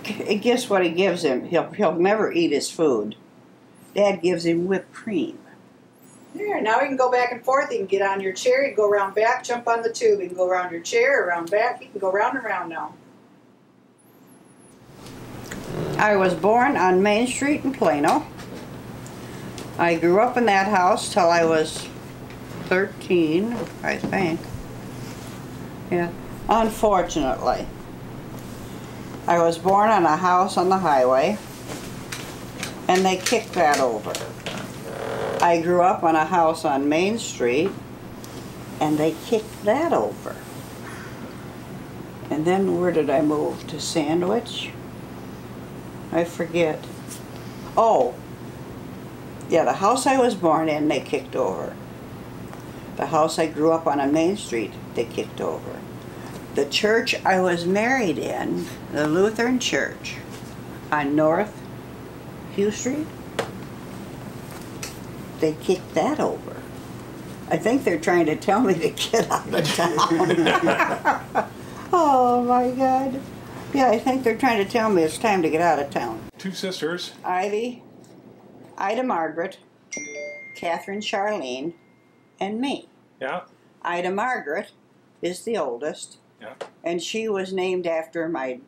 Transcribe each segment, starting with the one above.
guess what he gives him? He'll never eat his food. Dad gives him whipped cream. There, now you can go back and forth. You can get on your chair, you can go around back, jump on the tube. You can go around your chair, around back. You can go round and round now. I was born on Main Street in Plano. I grew up in that house till I was 13, I think. Yeah. Unfortunately, I was born on a house on the highway, and they kicked that over. I grew up on a house on Main Street, and they kicked that over. And then where did I move? To Sandwich? I forget. Oh, yeah, the house I was born in, they kicked over. The house I grew up on Main Street, they kicked over. The church I was married in, the Lutheran church, on North Hugh Street, they kicked that over. I think they're trying to tell me to get out of town. Oh my God. Yeah, I think they're trying to tell me it's time to get out of town. 2 sisters. Ida Margaret, Catherine Charlene, and me. Yeah. Ida Margaret is the oldest. Yeah. And she was named after my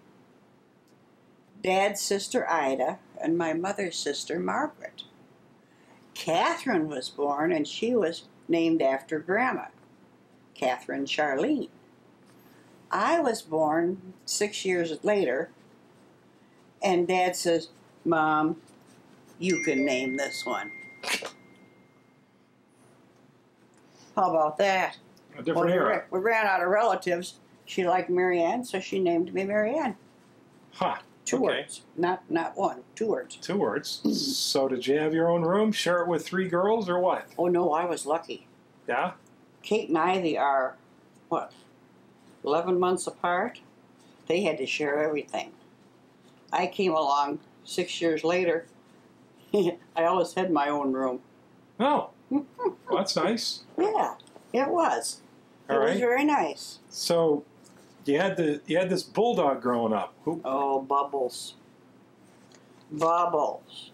dad's sister Ida and my mother's sister Margaret. Catherine was born and she was named after Grandma, Catherine Charlene. I was born 6 years later, and Dad says, Mom, you can name this one. How about that? A different era. We ran out of relatives. She liked Mary Ann, so she named me Mary Ann. Huh. Two Okay. words. Not one. 2 words. 2 words. So did you have your own room? Share it with 3 girls or what? Oh, no, I was lucky. Yeah? Kate and Ivy are, what, 11 months apart? They had to share everything. I came along 6 years later. I always had my own room. Oh. Well, that's nice. Yeah, it was. All It right. was very nice. So you had this bulldog growing up. Who? Oh, Bubbles. Bubbles.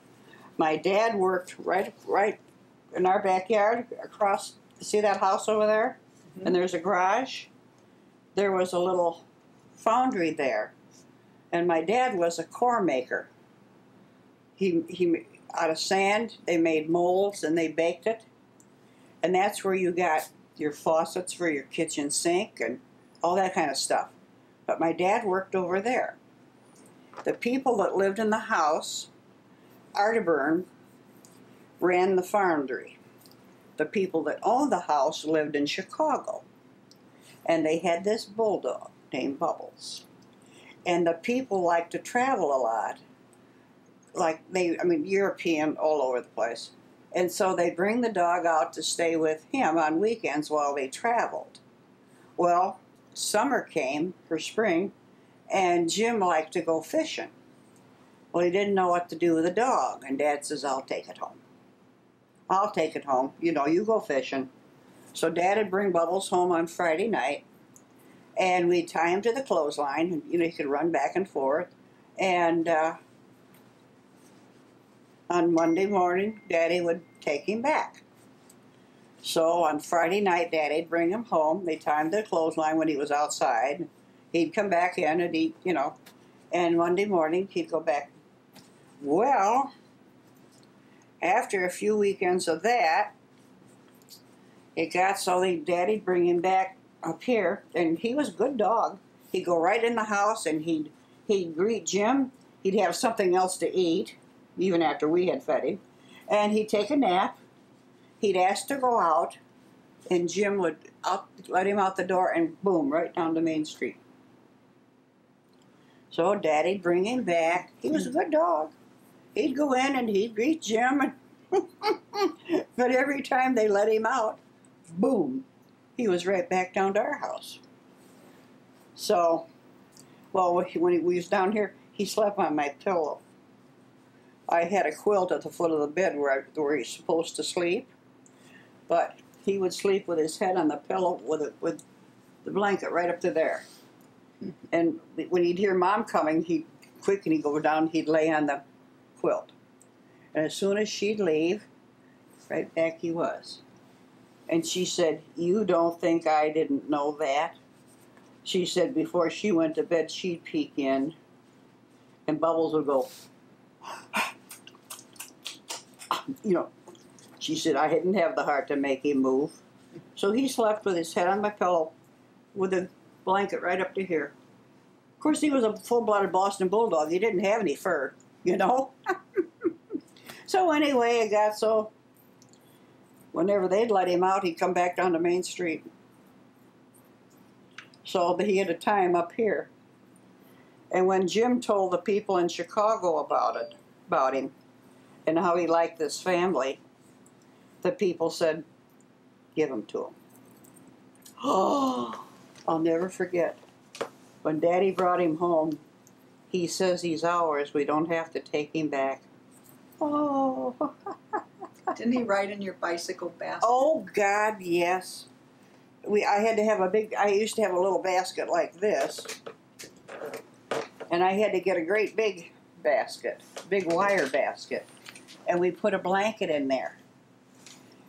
My dad worked right in our backyard across, see that house over there? Mm-hmm. And there's a garage. There was a little foundry there. And my dad was a core maker. He out of sand, they made molds and they baked it. And that's where you got your faucets for your kitchen sink and all that kind of stuff. But my dad worked over there. The people that lived in the house, Arterburn, ran the foundry. The people that owned the house lived in Chicago. And they had this bulldog named Bubbles. And the people liked to travel a lot. European, all over the place. And so they'd bring the dog out to stay with him on weekends while they traveled. Well, summer came, for spring, and Jim liked to go fishing. Well, he didn't know what to do with the dog, and Dad says, I'll take it home. I'll take it home. You know, you go fishing. So Dad would bring Bubbles home on Friday night, and we'd tie him to the clothesline, and, you know, he could run back and forth. And on Monday morning, Daddy would take him back. So on Friday night, Daddy'd bring him home. They'd tie him to the clothesline when he was outside. He'd come back in and eat, you know, and Monday morning, he'd go back. Well, after a few weekends of that, it got so Daddy'd bring him back up here, and he was a good dog. He'd go right in the house, and he'd greet Jim. He'd have something else to eat, even after we had fed him. And he'd take a nap. He'd ask to go out, and Jim would let him out the door, and boom, right down to Main Street. So Daddy'd bring him back. He was a good dog. He'd go in, and he'd greet Jim. But every time they let him out, boom, he was right back down to our house. So, well, when he was down here, he slept on my pillow. I had a quilt at the foot of the bed where he's supposed to sleep, but he would sleep with his head on the pillow with the blanket right up to there. And when he'd hear Mom coming, he'd quick, and he'd go down, he'd lay on the quilt. And as soon as she'd leave, right back he was. And she said, "You don't think I didn't know that?" She said before she went to bed, she'd peek in, and Bubbles would go, you know. She said, "I didn't have the heart to make him move." So he slept with his head on my pillow with a blanket right up to here. Of course, he was a full-blooded Boston Bulldog. He didn't have any fur, you know. So anyway, it got so whenever they'd let him out, he'd come back down to Main Street. So he had a time up here. And when Jim told the people in Chicago about him, and how he liked this family, the people said, "Give him to him." Oh, I'll never forget. When Daddy brought him home, he says he's ours. We don't have to take him back. Oh. Didn't he ride in your bicycle basket? Oh God, yes. I had to have I used to have a little basket like this, and I had to get a great big basket, big wire basket, and we put a blanket in there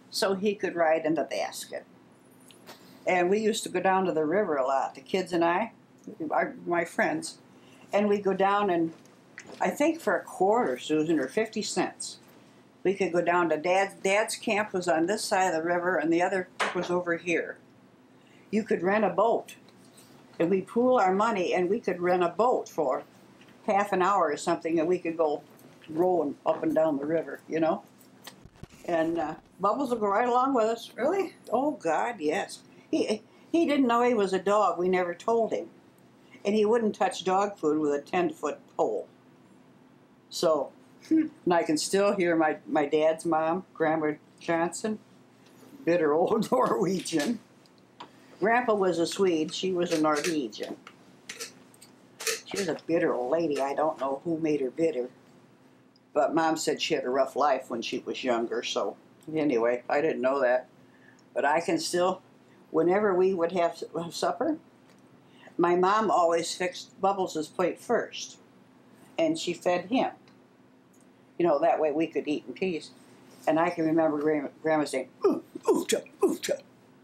so he could ride in the basket. And we used to go down to the river a lot, the kids and my friends, and we'd go down, and I think for a quarter, Susan, or 50 cents, we could go down to Dad's camp was on this side of the river, and the other was over here. You could rent a boat, and we'd pool our money, and we could rent a boat for half an hour or something, and we could go rowing up and down the river, you know. And Bubbles would go right along with us. Really? Oh God, yes. He didn't know he was a dog. We never told him, and he wouldn't touch dog food with a 10-foot pole. So, and I can still hear my dad's mom, Grandma Johnson, bitter old Norwegian. Grandpa was a Swede. She was a Norwegian. She was a bitter old lady. I don't know who made her bitter. But Mom said she had a rough life when she was younger. So anyway, I didn't know that. But I can still, whenever we would have supper, my mom always fixed Bubbles' plate first. And she fed him. You know, that way we could eat in peace. And I can remember Grandma saying, "Ooh,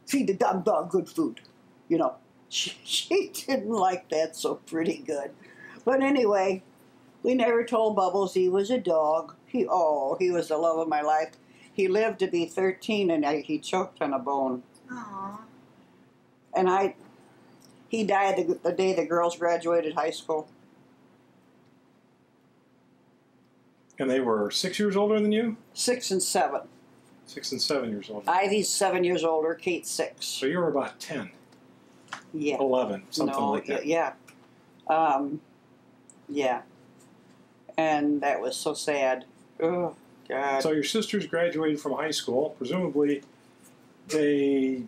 feed the dumb dog good food." You know, she didn't like that so pretty good. But anyway, we never told Bubbles he was a dog. He was the love of my life. He lived to be 13, and he choked on a bone. Aww. And he died the day the girls graduated high school. And they were 6 years older than you? 6 and 7. 6 and 7 years older. Ivy's 7 years older, Kate's 6. So you were about 10. Yeah. 11, something like that. Yeah. Yeah. And that was so sad. Oh, God. So your sisters graduated from high school. Presumably they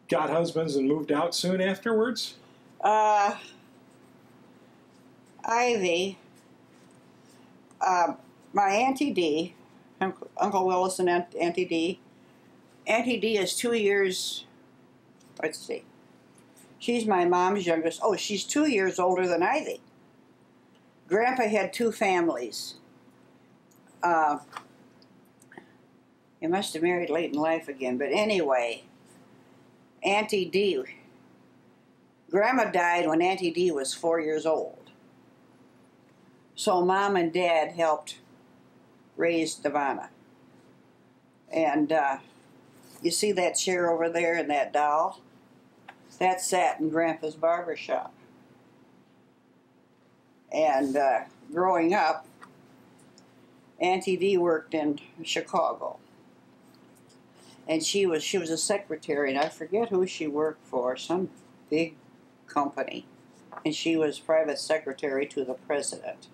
got husbands and moved out soon afterwards? Ivy, my Auntie D, Uncle Willis and Auntie D. Auntie D is 2 years, let's see. She's my mom's youngest. Oh, she's 2 years older than Ivy. Grandpa had 2 families. He must have married late in life again. But anyway, Auntie D, Grandma died when Auntie D was 4 years old. So Mom and Dad helped raise Devana. And you see that chair over there and that doll? That sat in Grandpa's barber shop. And growing up, Auntie D worked in Chicago. And she was a secretary, and I forget who she worked for, some big company. And she was private secretary to the president.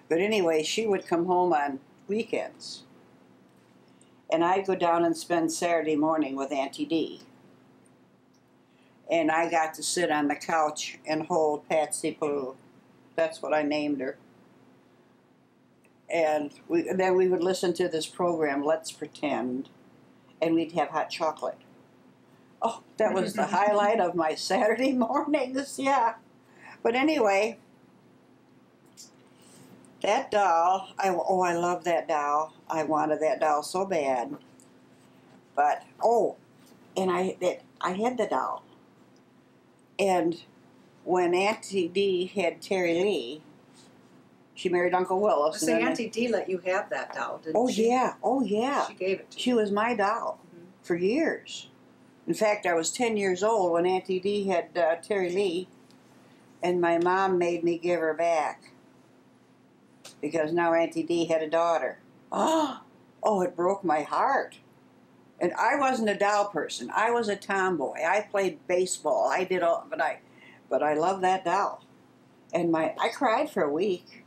But anyway, she would come home on weekends. And I'd go down and spend Saturday morning with Auntie D. And I got to sit on the couch and hold Patsy Pooh. That's what I named her. And then we would listen to this program, Let's Pretend, and we'd have hot chocolate. Oh, that was the highlight of my Saturday mornings, yeah. But anyway, That doll, I love that doll. I wanted that doll so bad. But, and I had the doll. And when Auntie Dee had Terry Lee, she married Uncle Willis. So Auntie Dee let you have that doll, didn't she? Oh yeah. She gave it to you. She was my doll for years. In fact, I was 10 years old when Auntie Dee had Terry Lee, and my mom made me give her back because now Auntie Dee had a daughter. Oh, it broke my heart. And I wasn't a doll person. I was a tomboy. I played baseball. I did all, but I love that doll. And I cried for a week.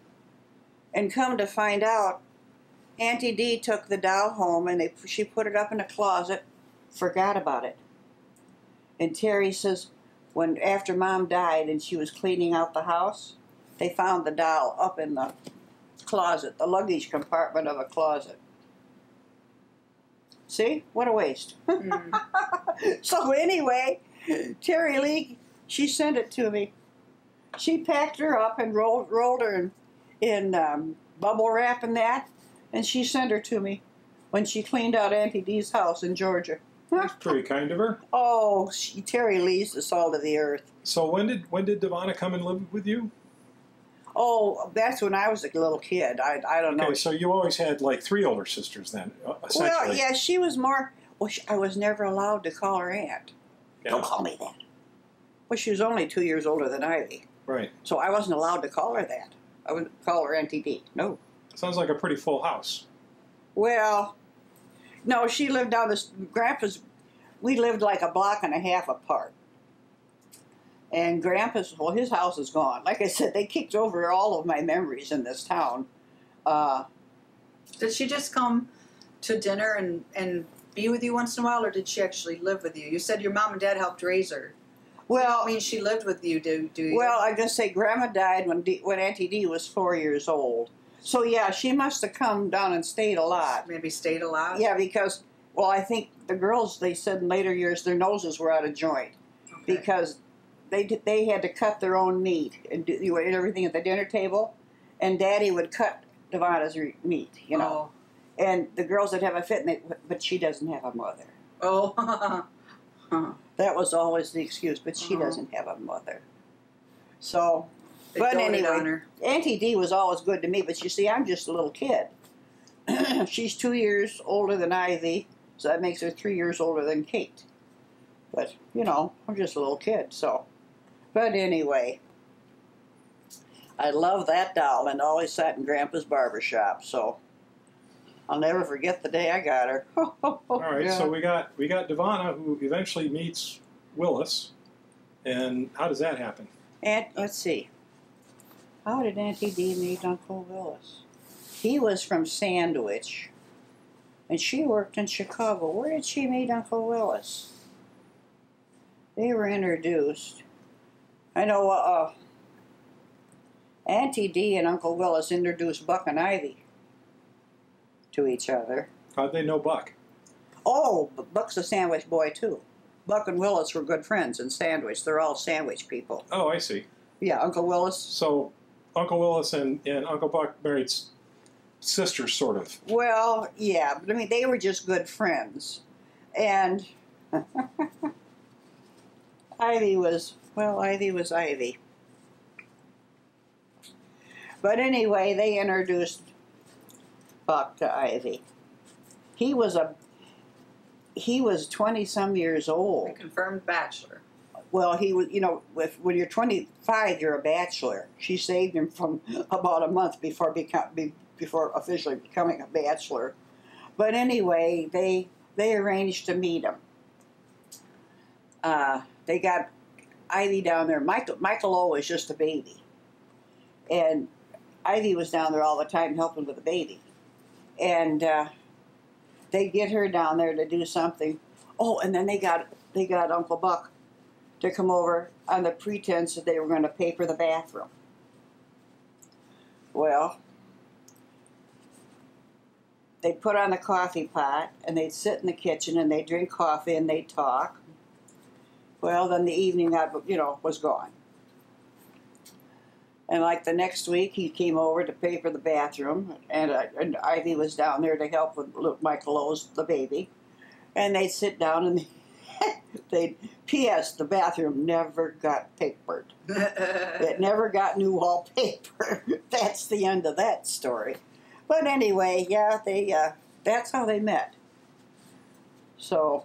And come to find out, Auntie Dee took the doll home and she put it up in a closet, forgot about it. And Terry says, after Mom died and she was cleaning out the house, they found the doll up in the closet, the luggage compartment of a closet. See? What a waste. So anyway, Terry Lee, she sent it to me. She packed her up and rolled her in bubble wrap and that, and she sent her to me when she cleaned out Auntie Dee's house in Georgia. That's pretty kind of her. Oh, Terry Lee's the salt of the earth. So when did Devonna come and live with you? Oh, that's when I was a little kid. I don't know. Okay, so you always had like 3 older sisters then, essentially. Well, yeah, she was more. Well, I was never allowed to call her aunt. Yeah. Don't call me that. Well, she was only 2 years older than Ivy. Right. So I wasn't allowed to call her that. I wouldn't call her Auntie Dee. No. Sounds like a pretty full house. Well, no, she lived down this. Grandpa's. We lived like a block and a half apart. And Grandpa's, his house is gone. Like I said, they kicked over all of my memories in this town. Did she just come to dinner and be with you once in a while, or did she actually live with you? You said your mom and dad helped raise her. Well, I mean, she lived with you, do you? Well, I just say Grandma died when Auntie Dee was 4 years old. So yeah, she must have come down and stayed a lot. Maybe stayed a lot? Yeah, because, well, I think the girls, they said in later years, their noses were out of joint. Okay. Because they had to cut their own meat and do everything at the dinner table, and Daddy would cut Devonna's meat, you know. Oh. And the girls would have a fit, but she doesn't have a mother. Oh. That was always the excuse, but she doesn't have a mother. So, They but doted on anyway, her. Auntie Dee was always good to me, but you see, I'm just a little kid. She's 2 years older than Ivy, so that makes her 3 years older than Kate. But, you know, I'm just a little kid, so. But anyway, I love that doll and always sat in Grandpa's barber shop, so I'll never forget the day I got her. All right, Yeah. so we got Devonna, who eventually meets Willis, and how does that happen? And let's see. How did Auntie Dee meet Uncle Willis? He was from Sandwich, and she worked in Chicago. Where did she meet Uncle Willis? They were introduced. I know Auntie Dee and Uncle Willis introduced Buck and Ivy to each other. How'd they know Buck? Oh, Buck's a Sandwich boy, too. Buck and Willis were good friends in Sandwich. They're all Sandwich people. Oh, I see. Yeah, Uncle Willis. So Uncle Willis and Uncle Buck married sisters, sort of. Well, yeah, but I mean, they were just good friends. And Ivy was Ivy. But anyway, they introduced Buck to Ivy. He was 20-some years A old. confirmed bachelor. Well, he was, you know, when you're 25, you're a bachelor. She saved him from about a month before officially becoming a bachelor. But anyway, they arranged to meet him. They got Ivy down there. Michael O was just a baby, and Ivy was down there all the time helping with the baby. And they get her down there to do something. Oh, and then they got Uncle Buck to come over on the pretense that they were going to paper the bathroom. Well, they'd put on the coffee pot, and they'd sit in the kitchen, and they'd drink coffee, and they'd talk. Well, then the evening, was gone. And like the next week, he came over to pay for the bathroom, and Ivy was down there to help with Michael O's, the baby. And they'd sit down and they'd, P.S., the bathroom never got papered. It never got new wallpaper. That's the end of that story. But anyway, yeah, they that's how they met. So,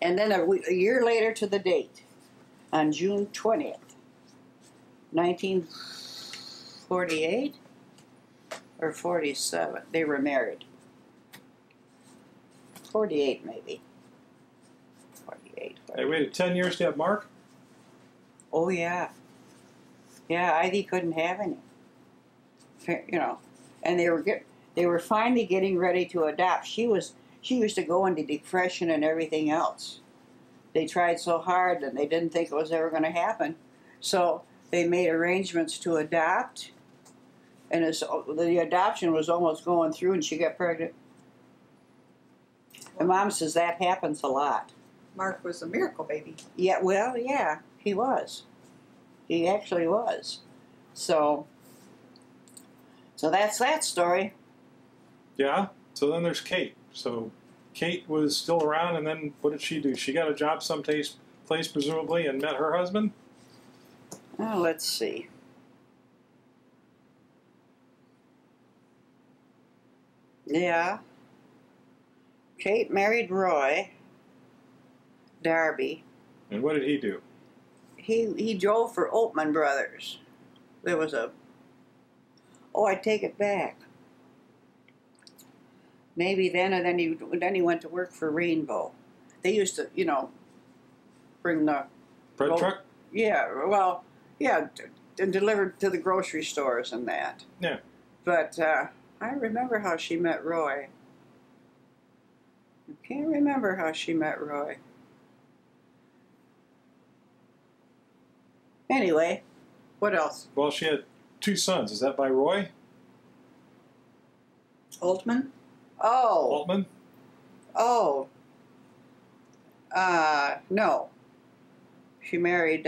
and then a year later to the date, on June 20th, 1948 or 47, they were married. 48 maybe. 48. They waited 10 years to have Mark? Oh yeah. Yeah, Ivy couldn't have any. You know, and they were finally getting ready to adopt. She used to go into depression and everything else. They tried so hard and they didn't think it was ever going to happen. So they made arrangements to adopt, and the adoption was almost going through, and she got pregnant. And Mom says that happens a lot. Mark was a miracle baby. Yeah, well, yeah, he was. He actually was. So that's that story. Yeah. So then there's Kate. So Kate was still around, and then what did she do? She got a job someplace, presumably, and met her husband? Oh, let's see. Yeah. Kate married Roy Darby. And what did he do? He drove for Oatman Brothers. There was a... Oh, I take it back. Maybe then, and then he went to work for Rainbow. They used to, you know, bring the... Bread truck? Yeah, well, yeah, and delivered to the grocery stores and that. Yeah. But I remember how she met Roy. I can't remember how she met Roy. Anyway, what else? Well, she had 2 sons. Is that by Roy? Altman? Oh. Altman? Oh. No. She married,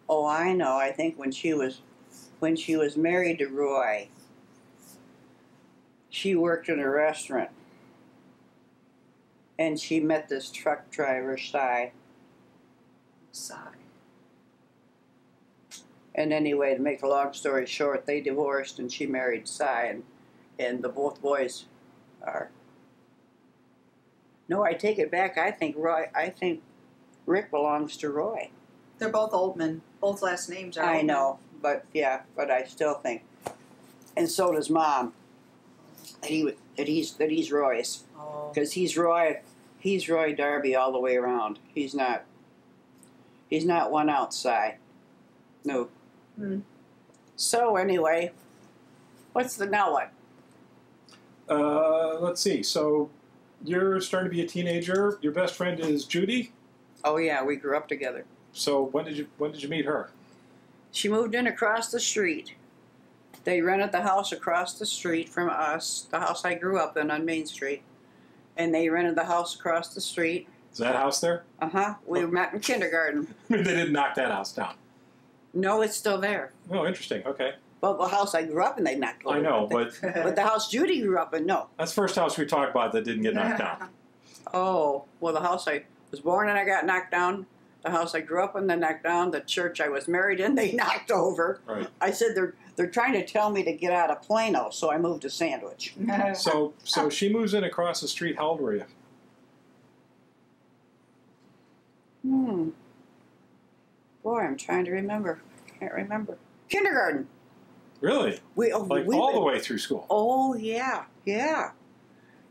oh, I know. I think when she was married to Roy, she worked in a restaurant. And she met this truck driver, Cy. And anyway, to make a long story short, they divorced and she married Cy, and the both boys are... No, I take it back. I think Rick belongs to Roy. They're both Altman. Both last names are I Altman. know, but yeah, but I still think. And so does Mom. That he's Roy's. Oh. Because he's Roy Darby all the way around. He's not one outside. No. Hmm. So anyway, now what? Let's see. So you're starting to be a teenager. Your best friend is Judy. Oh yeah, we grew up together. So when did you meet her? She moved in across the street. They rented the house across the street from us, the house I grew up in on Main Street. And they rented the house across the street. Is that house there? Uh-huh. We met in kindergarten. They didn't knock that house down. No, it's still there. Oh, interesting. Okay. Well, the house I grew up in, they knocked over. I know, but But the house Judy grew up in, no. that's the first house we talked about that didn't get knocked down. Oh, well, the house I was born in, I got knocked down. The house I grew up in, they knocked down. The church I was married in, they knocked over. Right. I said they're trying to tell me to get out of Plano, so I moved to Sandwich. So she moves in across the street. How old were you? Boy, I'm trying to remember. Can't remember. Kindergarten. Really? We All the way through school? Oh yeah, yeah.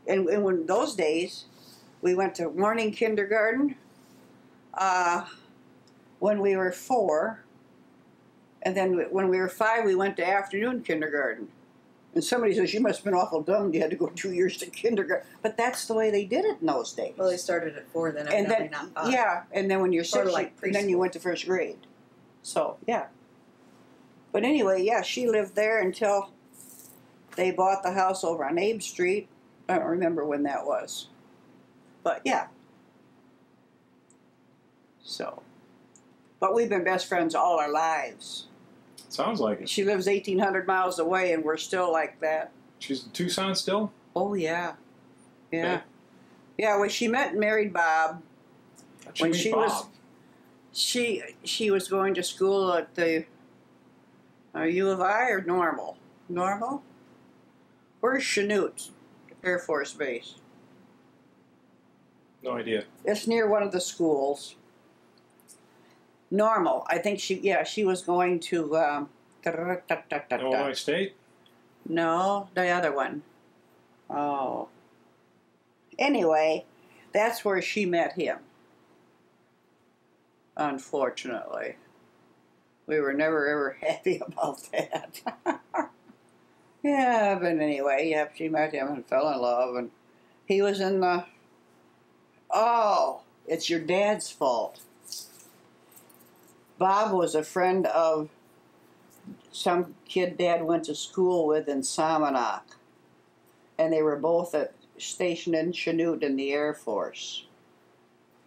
And when those days, we went to morning kindergarten. When we were 4, and then when we were 5, we went to afternoon kindergarten. And somebody says, you must have been awful dumb. You had to go 2 years to kindergarten. But that's the way they did it in those days. Well, they started at 4, then and evidently then, not 5. yeah, and then when you're 6, like then you went to first grade. So, yeah. But anyway, yeah, she lived there until they bought the house over on Abe Street. I don't remember when that was. But, yeah. So, But we've been best friends all our lives. Sounds like it. She lives 1,800 miles away, and we're still like that. She's in Tucson still? Oh, yeah. Yeah. Okay. Yeah, well, she met and married Bob. How'd you When meet she Bob? She was going to school at the U of I or Normal? Normal? Where's Chanute Air Force Base? No idea. It's near one of the schools. Normal. I think she was going to Illinois State? no, the other one. Oh. Anyway, that's where she met him. Unfortunately. We were never ever happy about that. Yeah, but anyway, yeah, she met him and fell in love, and he was in the... Oh, it's your dad's fault. Bob was a friend of some kid Dad went to school with in Salmonock, and they were both stationed in Chanute in the Air Force.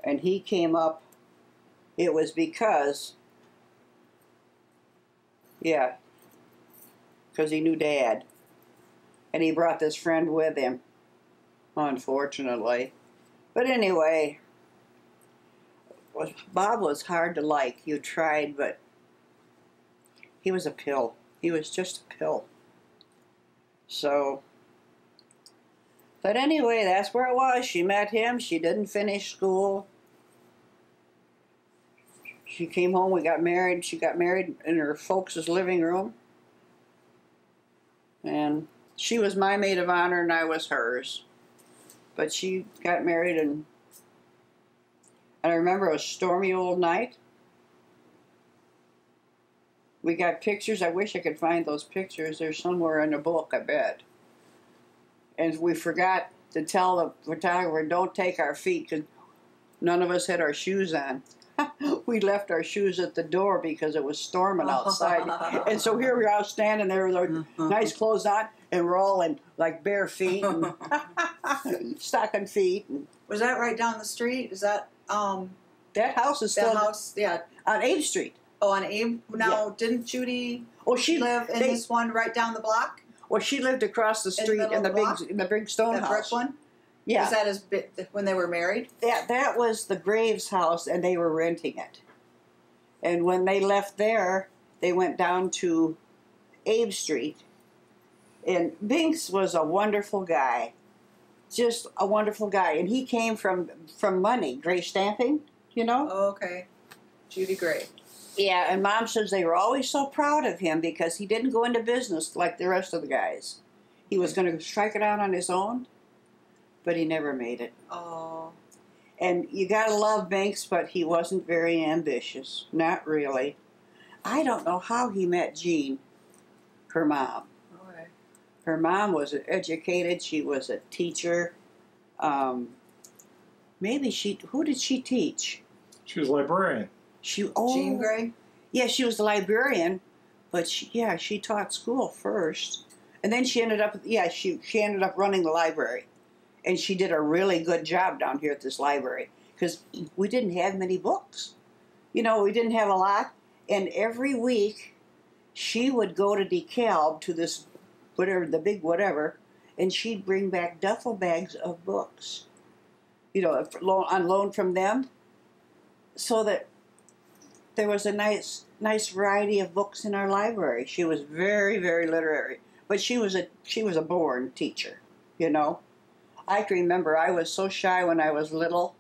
And he came up, it was because, yeah, because he knew Dad. And he brought this friend with him, unfortunately. But anyway, Bob was hard to like. You tried, but he was a pill. He was just a pill. So, but anyway, that's where it was. She met him. She didn't finish school. She came home. We got married. She got married in her folks' living room. And she was my maid of honor and I was hers. But she got married, and I remember it was a stormy old night. We got pictures. I wish I could find those pictures. They're somewhere in the book, I bet. And we forgot to tell the photographer, don't take our feet, because none of us had our shoes on. We left our shoes at the door because it was storming outside. And so here we are standing there with our nice clothes on, and we're all in like bare feet and stocking feet. And Was that right down the street? Is that that house is still that house? Yeah. on Abe Street. Oh, on Abe. Now, Yeah. Didn't Judy She live in this one right down the block? Well, she lived across the street middle in the of the block? big stone That house. brick one? Yeah. Is that when they were married? That was the Graves house, and they were renting it. And when they left there, they went down to Abe Street. And Binks was a wonderful guy, just a wonderful guy. And he came from money, Gray Stamping, you know? Oh, okay. Judy Gray. Yeah, and Mom says they were always so proud of him because he didn't go into business like the rest of the guys. He was going to strike it out on his own, but he never made it. Oh. And you gotta love Banks, but he wasn't very ambitious. Not really. I don't know how he met Jean, her mom. Okay. Her mom was educated. She was a teacher. Who did she teach? She was a librarian. Jean Gray? Yeah, she was the librarian, but she taught school first. And then she ended up, she ended up running the library. And she did a really good job down here at this library because we didn't have many books. You know, we didn't have a lot. And every week, she would go to DeKalb to this the big whatever, and she'd bring back duffel bags of books, you know, on loan from them, so that there was a nice variety of books in our library. She was very, very literary, but she was a born teacher, you know. I can remember I was so shy when I was little,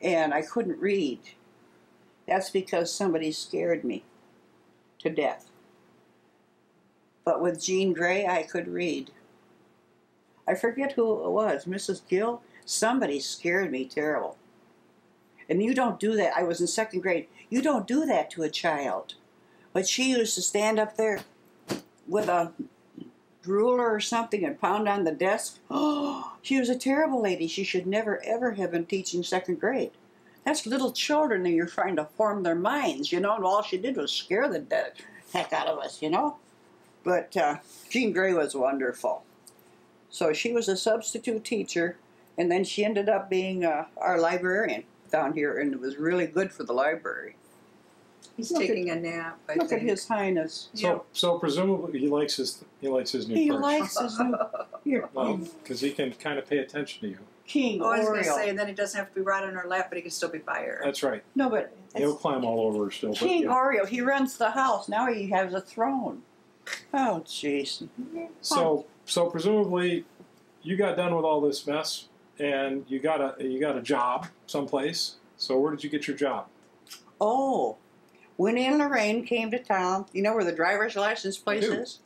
and I couldn't read. That's because somebody scared me to death. But with Jean Gray, I could read. I forget who it was, Mrs. Gill. Somebody scared me terrible. And you don't do that. I was in second grade. You don't do that to a child. But she used to stand up there with a ruler or something and pound on the desk. Oh, she was a terrible lady. She should never, ever have been teaching second grade. That's little children and you're trying to form their minds, you know, and all she did was scare the heck out of us, you know. But Jean Gray was wonderful. So she was a substitute teacher, and then she ended up being our librarian down here, and it was really good for the library. He's Look taking a nap. I Look think. at His Highness. So presumably he likes his new He perch. likes his new here, Well, because he can kind of pay attention to you. King Oh, I was going to Oriole. say, and then he doesn't have to be right on her lap, but he can still be by her. That's right. No, but He'll it's climb all over her still. But King yeah. Oriole. He runs the house. Now he has a throne. Oh, jeez. So presumably you got done with all this mess and you got a job someplace. So where did you get your job? Oh, Winnie and Lorraine came to town. You know where the driver's license place do. is?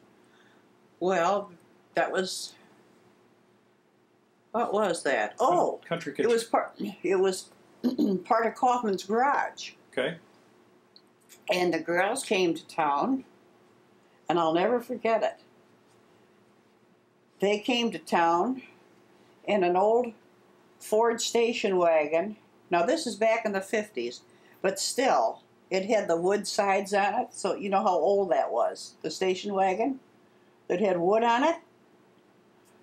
Well, that was. What was that? Oh, Country it kitchen. was part. It was part of Kaufman's garage, Okay. and the girls came to town, and I'll never forget it. They came to town in an old Ford station wagon. Now this is back in the 50s, but still, it had the wood sides on it, so you know how old that was. The station wagon that had wood on it.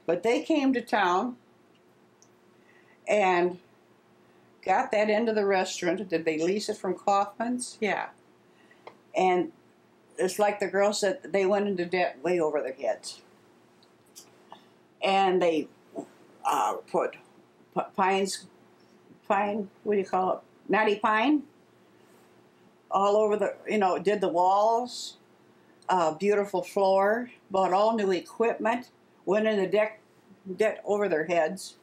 But they came to town and got that into the restaurant. Did they lease it from Kaufman's? Yeah. And it's like the girl said, they went into debt way over their heads. And they put pine, what do you call it? Knotty pine all over the, did the walls, beautiful floor, bought all new equipment, went into debt over their heads,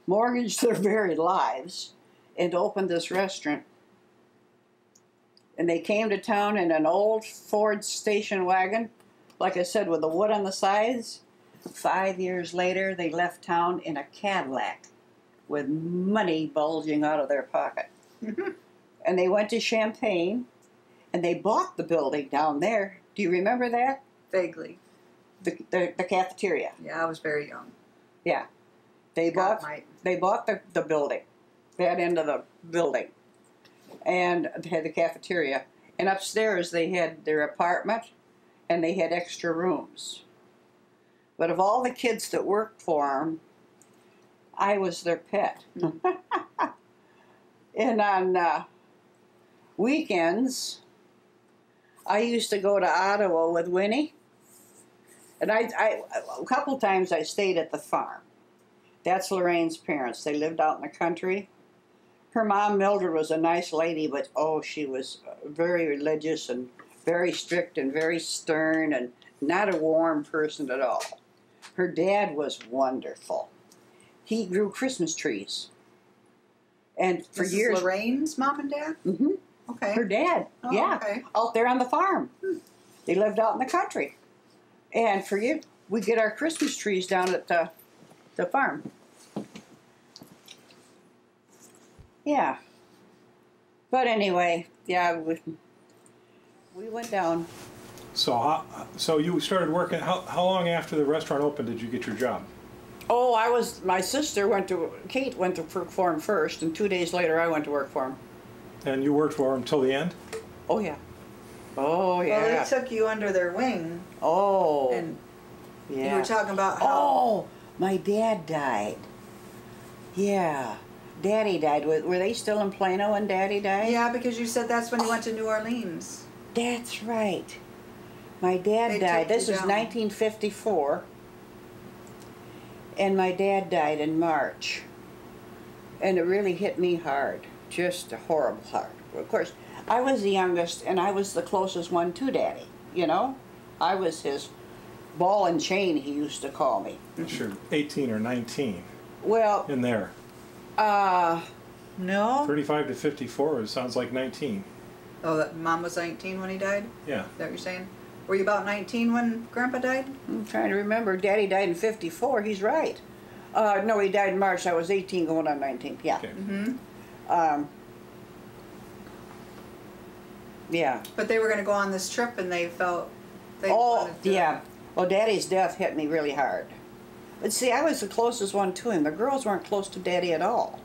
mortgaged their very lives, and opened this restaurant. And they came to town in an old Ford station wagon, like I said, with the wood on the sides. 5 years later, they left town in a Cadillac with money bulging out of their pocket. And they went to Champaign, and they bought the building down there. Do you remember that? Vaguely. The cafeteria. Yeah, I was very young. Yeah. They God bought might. the building, that end of the building, and they had the cafeteria. And upstairs they had their apartment, and they had extra rooms. But of all the kids that worked for them, I was their pet. And on weekends, I used to go to Ottawa with Winnie. And I a couple times I stayed at the farm. That's Lorraine's parents. They lived out in the country. Her mom, Mildred, was a nice lady, but oh, she was very religious and very strict and very stern and not a warm person at all. Her dad was wonderful. He grew Christmas trees. And for This years... is Lorraine's mom and dad? Mm-hmm. Okay. Her dad, Oh, yeah, okay. out there on the farm. They lived out in the country. And for years, we get our Christmas trees down at the farm. Yeah. But anyway, yeah, we went down. So you started working. How long after the restaurant opened did you get your job? Oh, my sister Kate went to work for him first, and 2 days later I went to work for him. And you worked for him till the end? Oh, yeah. Oh, yeah. Well, they took you under their wing, Oh, and yeah. you were talking about how... Oh, my dad died. Yeah. Daddy died. Were they still in Plano when Daddy died? Yeah, because you said that's when you went to New Orleans. That's right. My dad They died. took This you was down. 1954. And my dad died in March. And it really hit me hard. Just horrible hard. Of course, I was the youngest, and I was the closest one to Daddy, you know? I was his ball and chain, he used to call me. Sure, 18 or 19 Well, in there. no. 35 to 54, it sounds like 19. Oh, that mom was 19 when he died? Yeah. Is that what you're saying? Were you about 19 when Grandpa died? I'm trying to remember. Daddy died in 54. He's right. No, he died in March. I was 18 going on 19. Yeah. Okay. Mm-hmm. Yeah. But they were going to go on this trip, and they felt they Oh, wanted to... yeah. Well, Daddy's death hit me really hard. But see, I was the closest one to him. The girls weren't close to Daddy at all.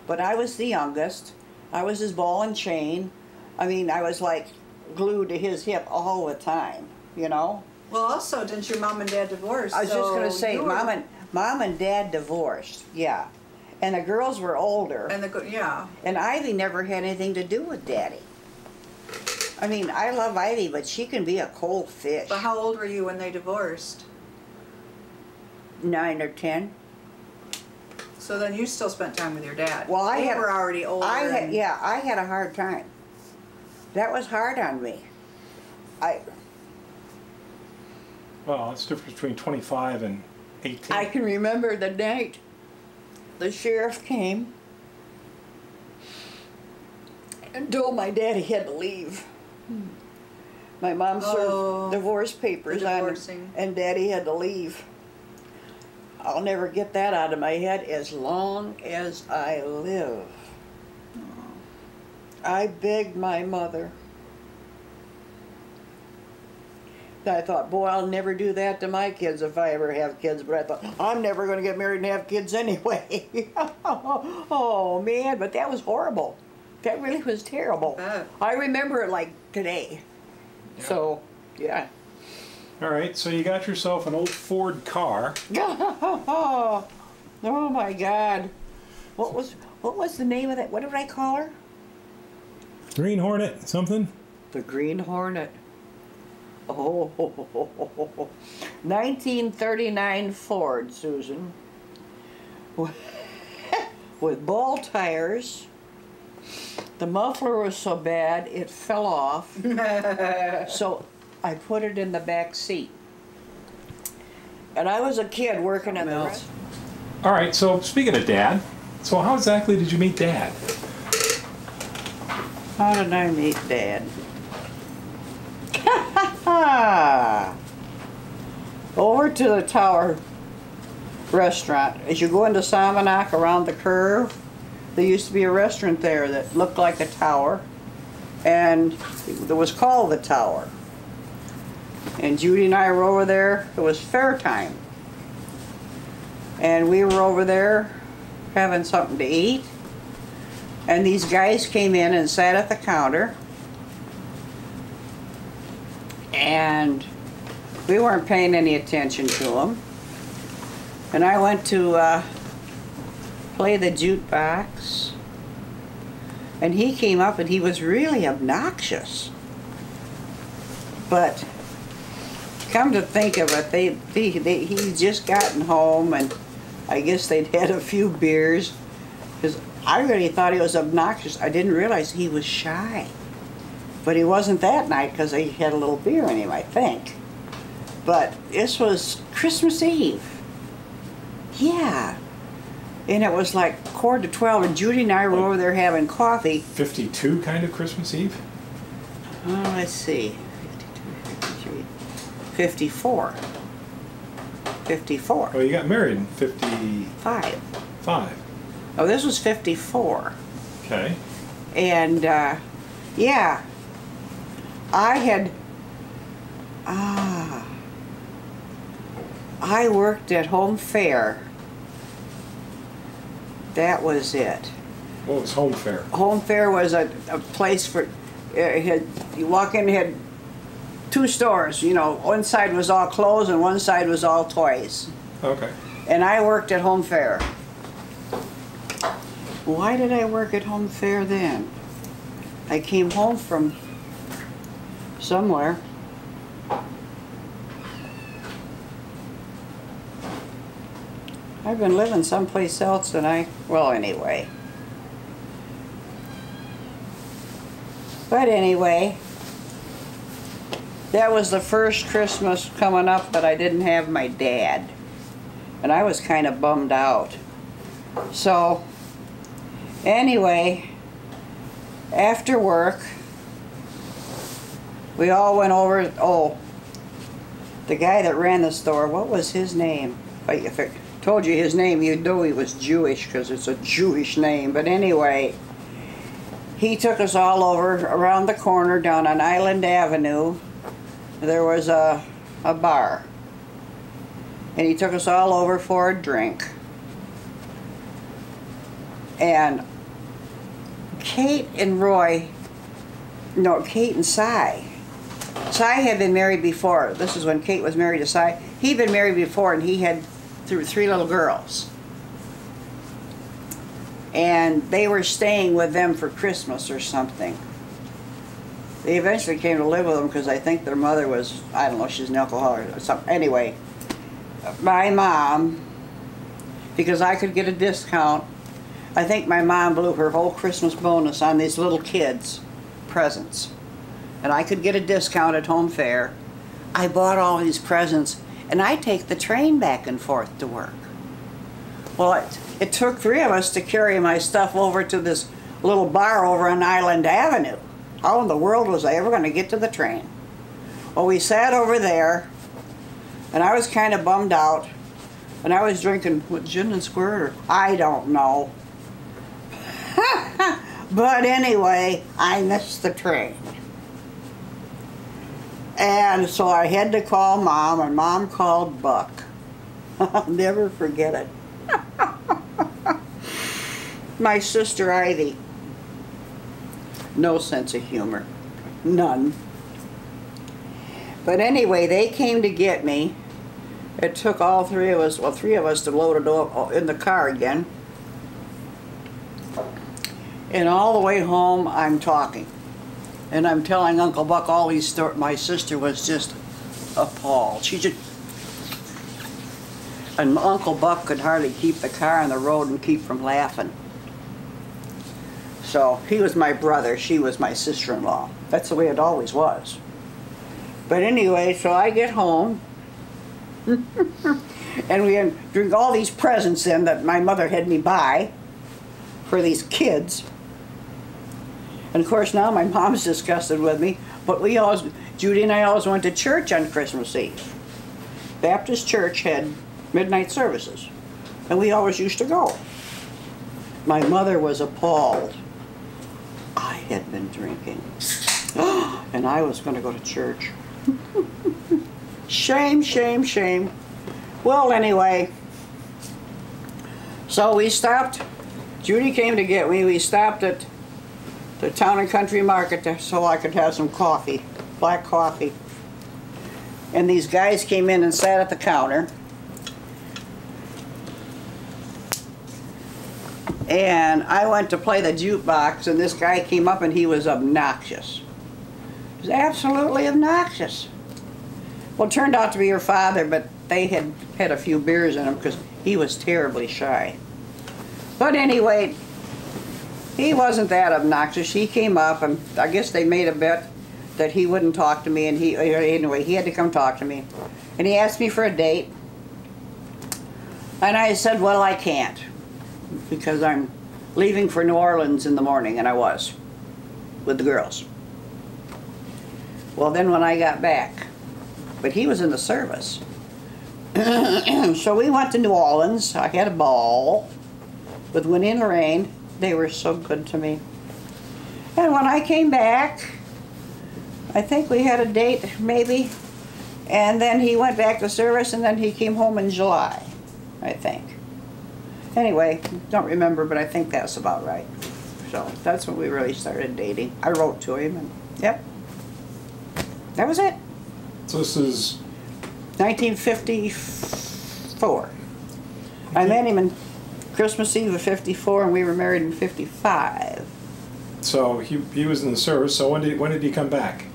But I was the youngest. I was his ball and chain. I mean, I was like glued to his hip all the time, you know? Well, also, didn't your mom and dad divorce? I was just going to So say, you were- Mom and Dad divorced, yeah. And the girls were older. And yeah. And Ivy never had anything to do with Daddy. I mean, I love Ivy, but she can be a cold fish. But how old were you when they divorced? 9 or 10. So then you still spent time with your dad. Well, I were already older. I had a hard time. That was hard on me. Well, it's the difference between 25 and 18. I can remember the night the sheriff came and told my dad he had to leave. My mom served divorce papers on him, and Daddy had to leave. I'll never get that out of my head as long as I live. I begged my mother. I thought, boy, I'll never do that to my kids if I ever have kids. But I thought, I'm never going to get married and have kids anyway. Oh, man, but that was horrible. That really was terrible. I remember it like today. Yeah. So, yeah. All right, so you got yourself an old Ford car. Oh my God. What was the name of that? What did I call her? Green Hornet, something? The Green Hornet. Oh, 1939 Ford, Susan. With ball tires. The muffler was so bad it fell off. So I put it in the back seat. And I was a kid working at the restaurant. All right, so speaking of Dad, so how exactly did you meet Dad? How did I meet Dad? Over to the Tower restaurant. As you go into Salmonac around the curve, there used to be a restaurant there that looked like a tower, and it was called the Tower. And Judy and I were over there. It was fair time. And we were over there having something to eat. And these guys came in and sat at the counter. And we weren't paying any attention to them. And I went to play the jukebox. And he came up and he was really obnoxious. But come to think of it, he'd just gotten home, and I guess they'd had a few beers. Because I really thought he was obnoxious. I didn't realize he was shy. But he wasn't that night because he had a little beer in him, I think. But this was Christmas Eve. Yeah. And it was like 11:45, and Judy and I were over there having coffee. 52 kind of Christmas Eve? Oh, let's see. 52, 53, 54. 54. Well, you got married in 55. 5. Oh, this was 54. Okay. And, yeah. I worked at Home Fair. That was it. What was Home Fair? Home Fair was a place for, you walk in, it had 2 stores. You know, one side was all clothes and one side was all toys. Okay. And I worked at Home Fair. Why did I work at Home Fair then? I came home from somewhere. I've been living someplace else and well, anyway. But anyway, that was the first Christmas coming up that I didn't have my dad. And I was kind of bummed out. So, anyway, after work, we all went over, the guy that ran the store, what was his name? If I told you his name, you'd know he was Jewish because it's a Jewish name. But anyway, he took us all over around the corner down on Island Avenue. There was a bar. And he took us all over for a drink. And Kate and Cy. Cy had been married before. This is when Kate was married to Cy. He'd been married before, and he had 3 little girls. And they were staying with them for Christmas or something. They eventually came to live with them because I think their mother was, I don't know, she's an alcoholic or something. Anyway, my mom, because I could get a discount, I think my mom blew her whole Christmas bonus on these little kids' presents. And I could get a discount at home fair. I bought all these presents, and I take the train back and forth to work. Well, it took 3 of us to carry my stuff over to this little bar over on Island Avenue. How in the world was I ever going to get to the train? Well, we sat over there, and I was kind of bummed out, and I was drinking, what, gin and squirt, or I don't know. But anyway, I missed the train. And so I had to call Mom, and Mom called Buck. I'll never forget it. My sister Ivy. No sense of humor. None. But anyway, they came to get me. It took all 3 of us, well, 3 of us to load it up in the car again. And all the way home, I'm talking. And I'm telling Uncle Buck all these stories. My sister was just appalled. She just... And Uncle Buck could hardly keep the car on the road and keep from laughing. So, he was my brother. She was my sister-in-law. That's the way it always was. But anyway, so I get home. And we drink all these presents in that my mother had me buy for these kids. And of course now my mom's disgusted with me, but we always, Judy and I always went to church on Christmas Eve. Baptist church had midnight services, and we always used to go. My mother was appalled. I had been drinking, and I was going to go to church. Shame, shame, shame. Well, anyway, so we stopped. Judy came to get me. We stopped at the Town and Country Market so I could have some coffee, black coffee. And these guys came in and sat at the counter. And I went to play the jukebox, and this guy came up and he was obnoxious. He was absolutely obnoxious. Well, it turned out to be her father, but they had had a few beers in him because he was terribly shy. But anyway, he wasn't that obnoxious. He came up, and I guess they made a bet that he wouldn't talk to me, and anyway, he had to come talk to me. And he asked me for a date. And I said, well, I can't, because I'm leaving for New Orleans in the morning, and I was, with the girls. Well, then when I got back, but he was in the service. So we went to New Orleans. I had a ball with Winnie and Lorraine. They were so good to me. And when I came back, I think we had a date, maybe. And then he went back to service, and then he came home in July, I think. Anyway, don't remember, but I think that's about right. So that's when we really started dating. I wrote to him, and yep. That was it. So this is 1954. I met him in Christmas Eve of 54, and we were married in 55. so he was in the service. So when did he come back?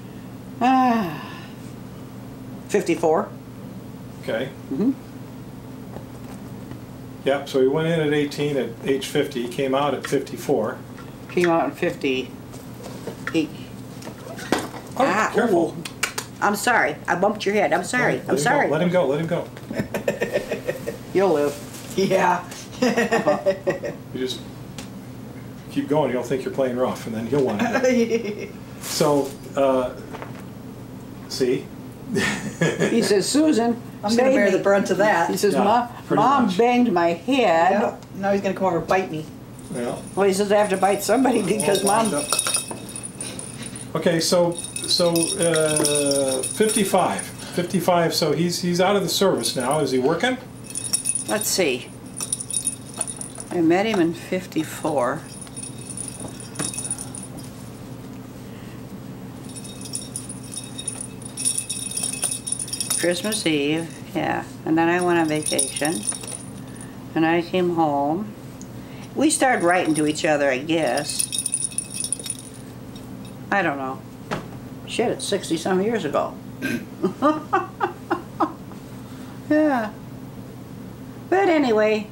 54. Okay. Mm-hmm. Yep. So he went in at 18. At age 50, he came out at 54. Came out in 50. Oh, careful. Ooh. I'm sorry. I bumped your head. I'm sorry. I'm sorry. Let him go. Let him go. You'll live. Yeah. You just keep going. You'll think you're playing rough, and then he'll want it. So, see? He says, Susan, I'm going to bear the brunt of that. He says, Yeah, Mom much. banged my head. Yeah. Now he's going to come over and bite me. Yeah. Well, he says I have to bite somebody because All Mom... wound up. Okay, so 55. 55, so he's out of the service now. Is he working? Let's see. I met him in 54. Christmas Eve, yeah. And then I went on vacation. And I came home. We started writing to each other, I guess. I don't know. Shit, it's 60-some years ago. Yeah. But anyway,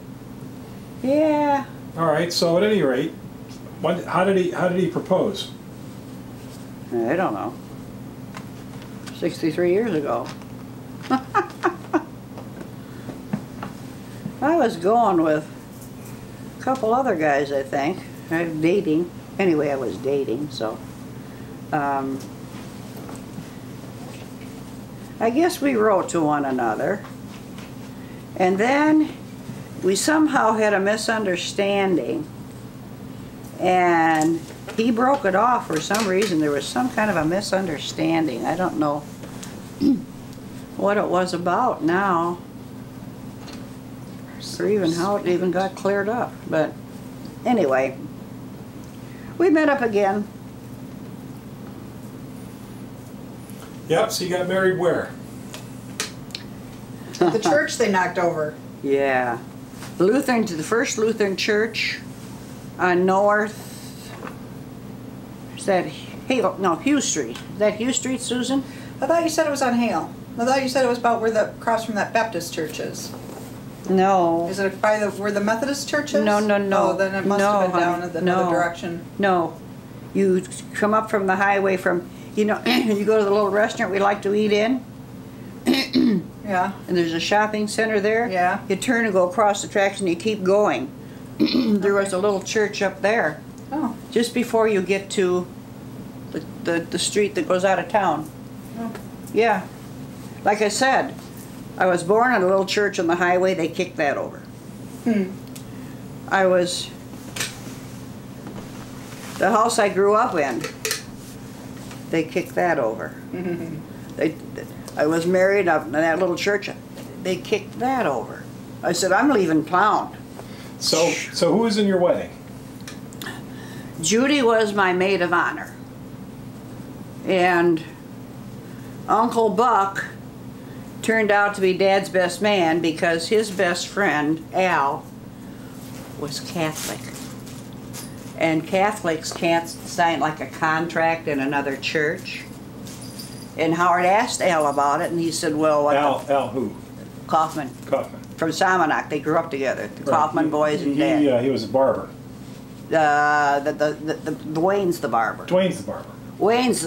yeah. All right. So at any rate, how did he propose? I don't know. 63 years ago. I was going with a couple other guys, I think. I was dating. Anyway, I was dating, so. I guess we wrote to one another. And then we somehow had a misunderstanding. And he broke it off for some reason. There was some kind of a misunderstanding. I don't know what it was about now, or even how it even got cleared up. But anyway, we met up again. Yep. So you got married where? The church they knocked over. Yeah, Lutheran, to the first Lutheran church on North. Is that Hale? No, Hugh Street. Is that Hugh Street, Susan? I thought you said it was on Hale. I thought you said it was about where the across from that Baptist church is. No. Is it by where the Methodist church is? No, no, no. Oh, then it must No, have been down honey. in another No. direction. No, you come up from the highway from, you know, you go to the little restaurant we like to eat in, Yeah. and there's a shopping center there. Yeah. You turn and go across the tracks and you keep going. There was a little church up there, Oh. just before you get to the street that goes out of town. Oh. Yeah. Like I said, I was born in a little church on the highway, they kicked that over. Hmm. The house I grew up in, they kicked that over. I was married up in that little church, they kicked that over. I said, I'm leaving town. So who was in your wedding? Judy was my maid of honor. And Uncle Buck turned out to be Dad's best man because his best friend, Al, was Catholic. And Catholics can't sign like a contract in another church. And Howard asked Al about it, and he said, well, what? Al who? Kaufman. Kaufman. From Salmonac. They grew up together. The Right. Kaufman boys and Dad. Yeah, he was a barber. Dwayne's the barber. Dwayne's the barber. Wayne's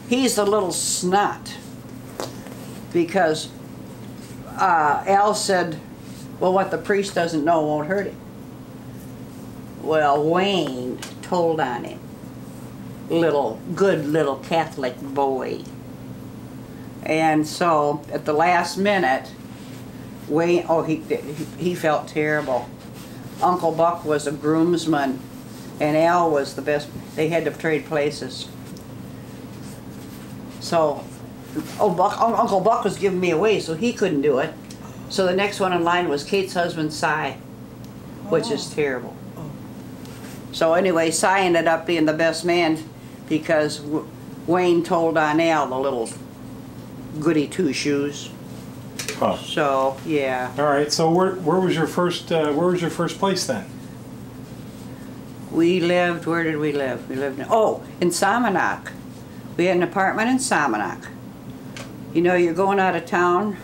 he's the little snot. Because Al said, well, what the priest doesn't know won't hurt him. Well, Wayne told on him. Good little Catholic boy. And so, at the last minute, Wayne, he felt terrible. Uncle Buck was a groomsman, and Al was the best. They had to trade places. So, Uncle Buck was giving me away, so he couldn't do it. So the next one in line was Kate's husband, Cy, which is terrible. So anyway, Cy ended up being the best man because Wayne told on Al, the little goody two-shoes. Huh. So yeah. All right. So where was your first place then? We lived. Where did we live? We lived in Salmonac. We had an apartment in Salmonac. You know, you're going out of town.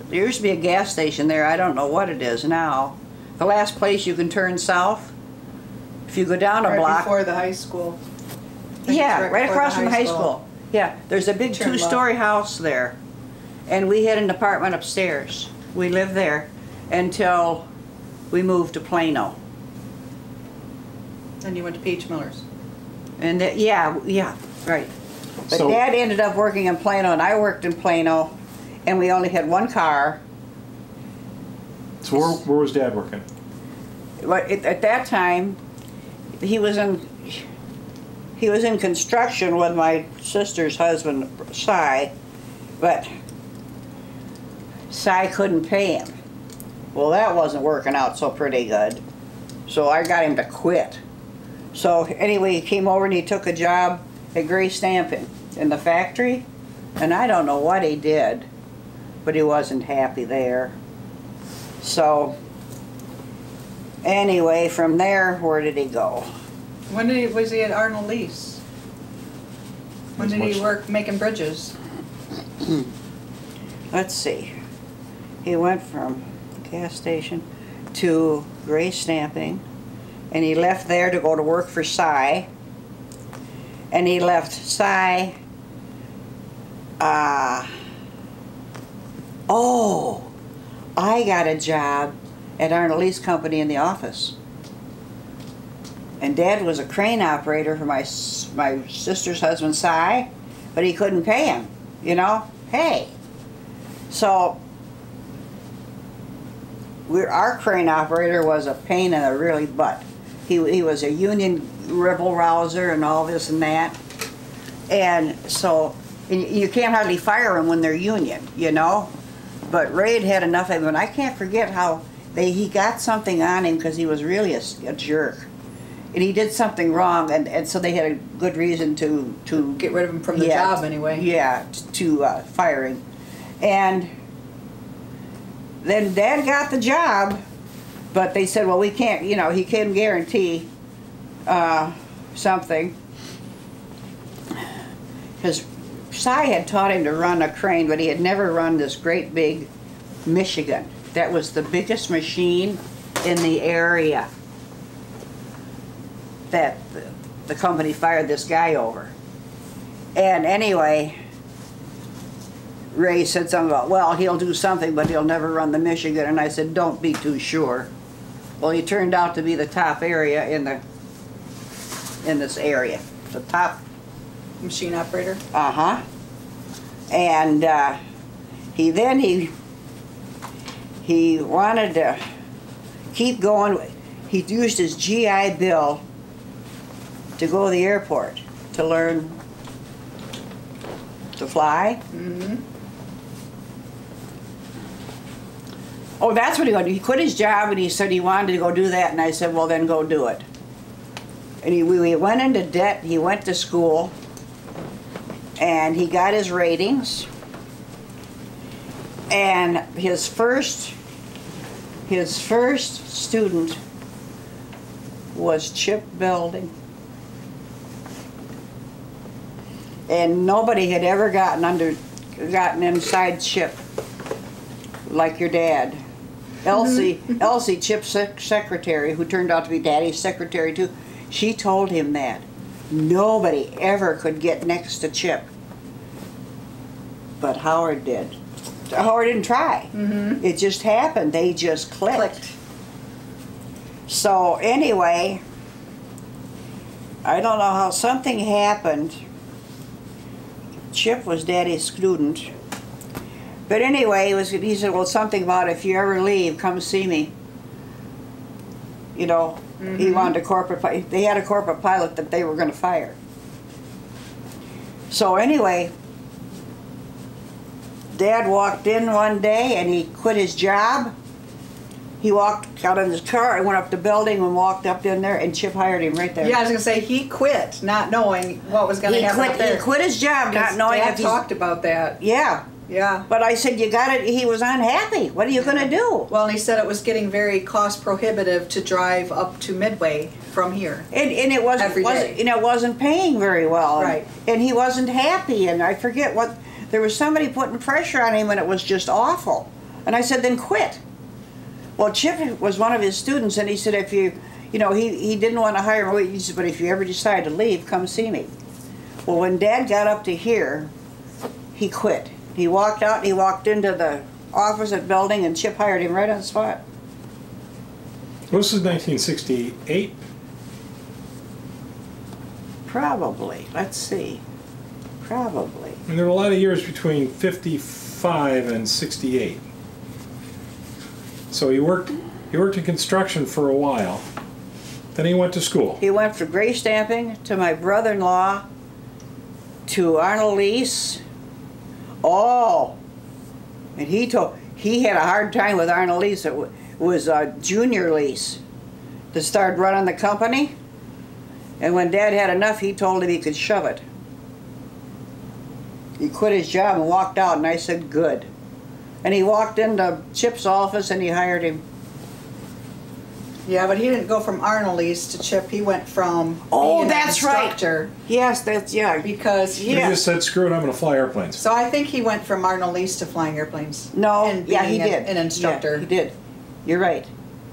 There used to be a gas station there. I don't know what it is now. The last place you can turn south. If you go down a Right block. before the high school. I think Yeah, it's right before across from the high school. Yeah, there's a big Turn left. two-story house there. And we had an apartment upstairs. We lived there until we moved to Plano. Then you went to Peach Miller's. And yeah, right. But So- Dad ended up working in Plano, and I worked in Plano, and we only had one car. So where was Dad working? But at that time, he was in construction with my sister's husband, Cy, but Cy couldn't pay him. Well, that wasn't working out so pretty good, so I got him to quit. So anyway, he came over and he took a job at Gray Stamping in the factory, and I don't know what he did, but he wasn't happy there. So anyway, from there, where did he go? When was he at Arnold Lease? When did he work making bridges? Let's see. He went from gas station to gray stamping, and he left there to go to work for Cy. And he left Cy. Oh, I got a job at Arnold Lease Company in the office. And Dad was a crane operator for my sister's husband, Cy, but he couldn't pay him, you know? Hey. So, our crane operator was a pain in the really butt. He was a union rebel rouser and all this and that. And so, you can't hardly fire them when they're union, you know? But Ray had enough of him, and I can't forget how he got something on him because he was really a jerk. And he did something wrong, and so they had a good reason to get rid of him from the job anyway. Yeah, to fire him. And then Dad got the job, but they said, well, we can't, you know, he couldn't guarantee something. Because Cy had taught him to run a crane, but he had never run this great big Michigan. That was the biggest machine in the area that the company fired this guy over. And anyway, Ray said something about, well, he'll do something, but he'll never run the Michigan. And I said, don't be too sure. Well, he turned out to be the top area in this area. The top machine operator. Uh-huh. And he wanted to keep going. He used his GI Bill to go to the airport to learn to fly. Mm-hmm. Oh, that's what he wanted. He quit his job and he said he wanted to go do that, and I said, well, then go do it. And we went into debt. He went to school, and he got his ratings. And his first student was chip building. And nobody had ever gotten inside chip like your dad. Elsie, Chip's secretary, who turned out to be Daddy's secretary too, she told him that nobody ever could get next to Chip. But Howard did. Howard didn't try. Mm-hmm. It just happened. They just clicked. So anyway, I don't know how something happened. Chip was Daddy's student. But anyway, he said, well, something about if you ever leave, come see me. You know, mm-hmm. He wanted a corporate pilot. They had a corporate pilot that they were going to fire. So anyway, Dad walked in one day and he quit his job. He walked out in his car and went up the building and walked up in there, and Chip hired him right there. Yeah, I was going to say, he quit not knowing what was going to happen up there. He quit his job not knowing Dad talked about that. Yeah. Yeah. But I said, you got it. He was unhappy. What are you going to do? Well, and he said it was getting very cost prohibitive to drive up to Midway from here. And it wasn't paying very well. Right. And he wasn't happy. And I forget what, there was somebody putting pressure on him and it was just awful. And I said, then quit. Well, Chip was one of his students, and he said, if he didn't want to hire me. He said, but if you ever decide to leave, come see me. Well, when Dad got up to here, he quit. He walked out, and he walked into the opposite building, and Chip hired him right on the spot. This is 1968. Probably. Let's see. Probably. And there were a lot of years between 55 and 68. So he worked in construction for a while. Then he went to school. He went from gray stamping to my brother-in-law to Arnold Lease. Oh, and he had a hard time with Arnold Lease. It was a junior lease to start running the company. And when Dad had enough, he told him he could shove it. He quit his job and walked out, and I said, good. And he walked into Chip's office and he hired him. Yeah, but he didn't go from Arnold's to Chip. He went from Oh, being that's an right. instructor Yes, that's, yeah. because You Yeah. just said, screw it, I'm going to fly airplanes. So I think he went from Arnold's to flying airplanes. No, and yeah, he being did. an instructor. Yeah, he did. You're right.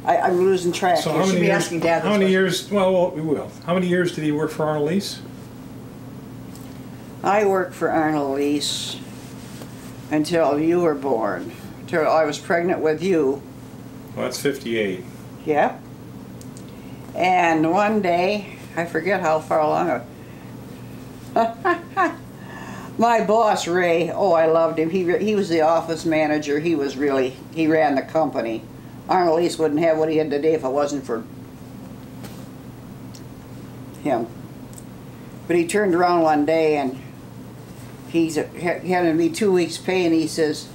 I'm losing track. So here. how should many be years? asking Dad How this many question. years? Well, we will. How many years did he work for Arnold's? I worked for Arnold Lease until you were born. Until I was pregnant with you. Well, that's 58. Yep. And one day, I forget how far along ago, my boss, Ray, oh, I loved him. He was the office manager. He ran the company. Arnold Lease wouldn't have what he had today if it wasn't for him. But he turned around one day and he handed me 2 weeks' pay, and he says,